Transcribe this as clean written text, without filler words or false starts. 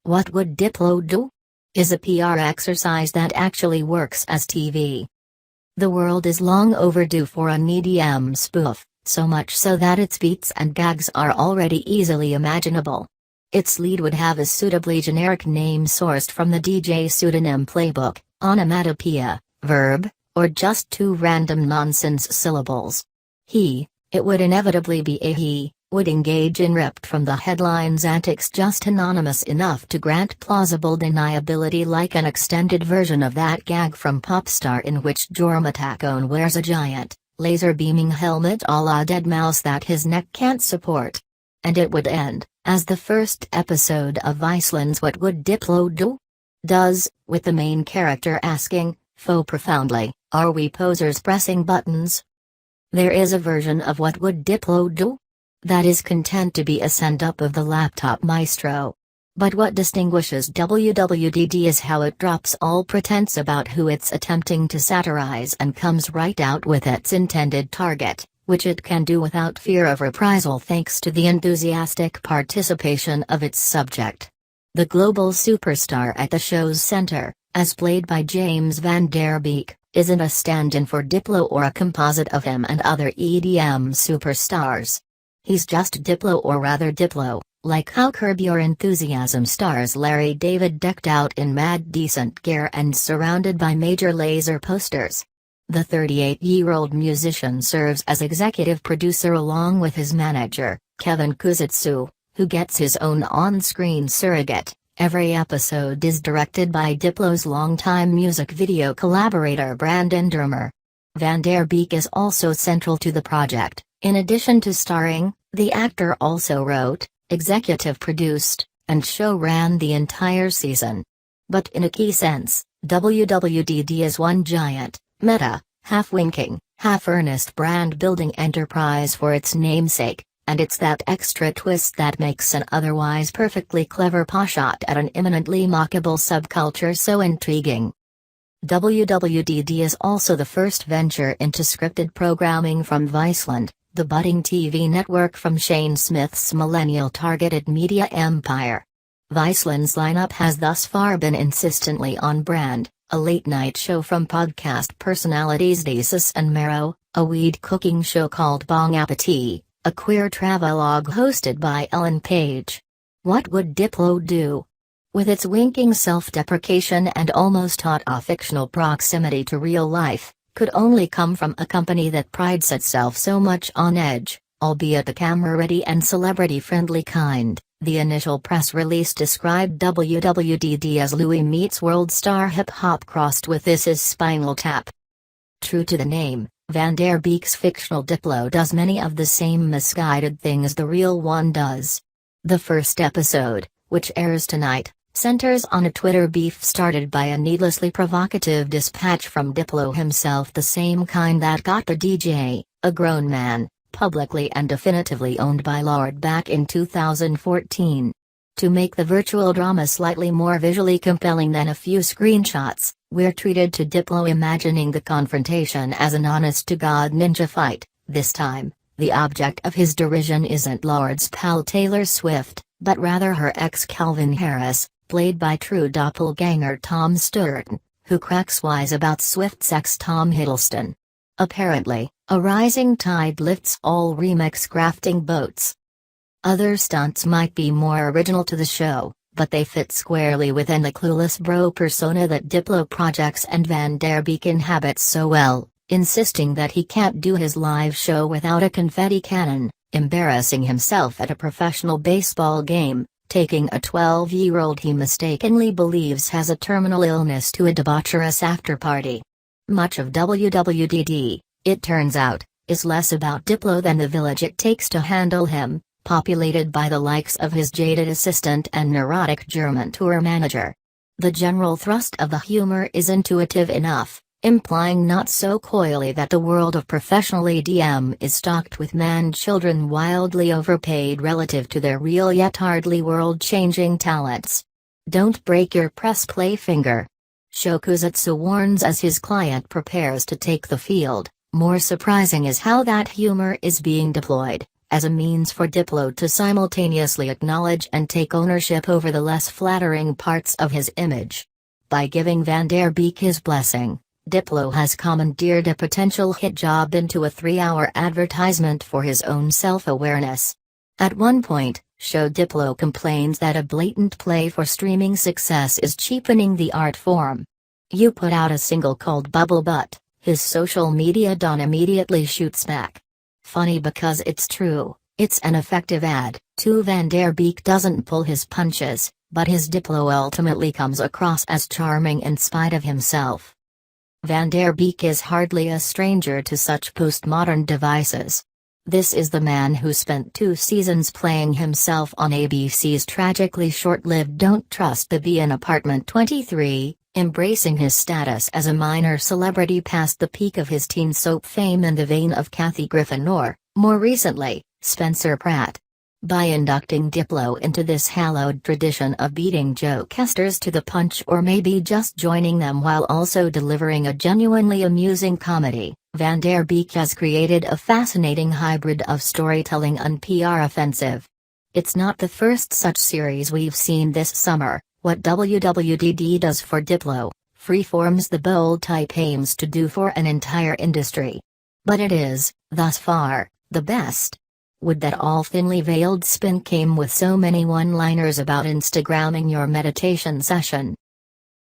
What Would Diplo Do? Is a PR exercise that actually works as TV. The world is long overdue for an EDM spoof, so much so that its beats and gags are already easily imaginable. Its lead would have a suitably generic name sourced from the DJ pseudonym playbook, onomatopoeia, verb, or just two random nonsense syllables. It would inevitably be a he, would engage in ripped from the headlines antics just anonymous enough to grant plausible deniability, like an extended version of that gag from Popstar in which Jorma Taccone wears a giant, laser-beaming helmet a la Deadmau5 that his neck can't support. And it would end, as the first episode of Viceland's What Would Diplo Do? Does, with the main character asking, faux profoundly, "Are we posers pressing buttons?" There is a version of What Would Diplo Do? That is content to be a send-up of the laptop maestro. But what distinguishes WWDD is how it drops all pretense about who it's attempting to satirize and comes right out with its intended target, which it can do without fear of reprisal thanks to the enthusiastic participation of its subject. The global superstar at the show's center, as played by James Van Der Beek, isn't a stand-in for Diplo or a composite of him and other EDM superstars. He's just Diplo, or rather Diplo, like how Curb Your Enthusiasm stars Larry David decked out in mad decent gear and surrounded by major laser posters. The 38-year-old musician serves as executive producer along with his manager, Kevin Kuzitsu, who gets his own on-screen surrogate. Every episode is directed by Diplo's longtime music video collaborator Brandon Dermer. Van Der Beek is also central to the project. In addition to starring, the actor also wrote, executive produced, and show-ran the entire season. But in a key sense, WWDD is one giant, meta, half-winking, half-earnest brand-building enterprise for its namesake, and it's that extra twist that makes an otherwise perfectly clever pot-shot at an imminently mockable subculture so intriguing. WWDD is also the first venture into scripted programming from Viceland, the budding TV network from Shane Smith's millennial-targeted media empire. Viceland's lineup has thus far been insistently on-brand: a late-night show from podcast personalities Desus and Mero, a weed cooking show called Bong Appetit, a queer travelogue hosted by Ellen Page. What Would Diplo Do? With its winking self-deprecation and almost fictional proximity to real life, could only come from a company that prides itself so much on edge, albeit the camera-ready and celebrity-friendly kind. The initial press release described WWDD as Louis meets world star hip-hop crossed with This Is Spinal Tap. True to the name, Van Der Beek's fictional Diplo does many of the same misguided things the real one does. The first episode, which airs tonight, centers on a Twitter beef started by a needlessly provocative dispatch from Diplo himself, the same kind that got the DJ, a grown man, publicly and definitively owned by Lorde back in 2014. To make the virtual drama slightly more visually compelling than a few screenshots, we're treated to Diplo imagining the confrontation as an honest-to-God ninja fight. This time, the object of his derision isn't Lorde's pal Taylor Swift, but rather her ex Calvin Harris, played by true doppelganger Tom Sturton, who cracks wise about Swift's ex Tom Hiddleston. Apparently, a rising tide lifts all remix crafting boats. Other stunts might be more original to the show, but they fit squarely within the clueless bro persona that Diplo projects and Van Der Beek inhabits so well, insisting that he can't do his live show without a confetti cannon, embarrassing himself at a professional baseball game, taking a 12-year-old he mistakenly believes has a terminal illness to a debaucherous after-party. Much of WWDD, it turns out, is less about Diplo than the village it takes to handle him, populated by the likes of his jaded assistant and neurotic German tour manager. The general thrust of the humor is intuitive enough, implying not so coyly that the world of professional EDM is stocked with man-children wildly overpaid relative to their real yet hardly world-changing talents. Don't break your press play finger. Shokuzutsu warns as his client prepares to take the field. More surprising is how that humor is being deployed as a means for Diplo to simultaneously acknowledge and take ownership over the less flattering parts of his image. By giving Van der Beek his blessing, Diplo has commandeered a potential hit job into a 3-hour advertisement for his own self-awareness. At one point, show Diplo complains that a blatant play for streaming success is cheapening the art form. You put out a single called Bubble Butt, his social media don immediately shoots back. Funny because it's true, it's an effective ad, too. Van der Beek doesn't pull his punches, but his Diplo ultimately comes across as charming in spite of himself. Van der Beek is hardly a stranger to such postmodern devices. This is the man who spent 2 seasons playing himself on ABC's tragically short-lived Don't Trust the Bee in Apartment 23, embracing his status as a minor celebrity past the peak of his teen soap fame in the vein of Kathy Griffin or, more recently, Spencer Pratt. By inducting Diplo into this hallowed tradition of beating jokesters to the punch or maybe just joining them while also delivering a genuinely amusing comedy, Van der Beek has created a fascinating hybrid of storytelling and PR offensive. It's not the first such series we've seen this summer. What WWDD does for Diplo, Freeform's The Bold Type aims to do for an entire industry. But it is, thus far, the best. Would that all thinly veiled spin came with so many one-liners about Instagramming your meditation session.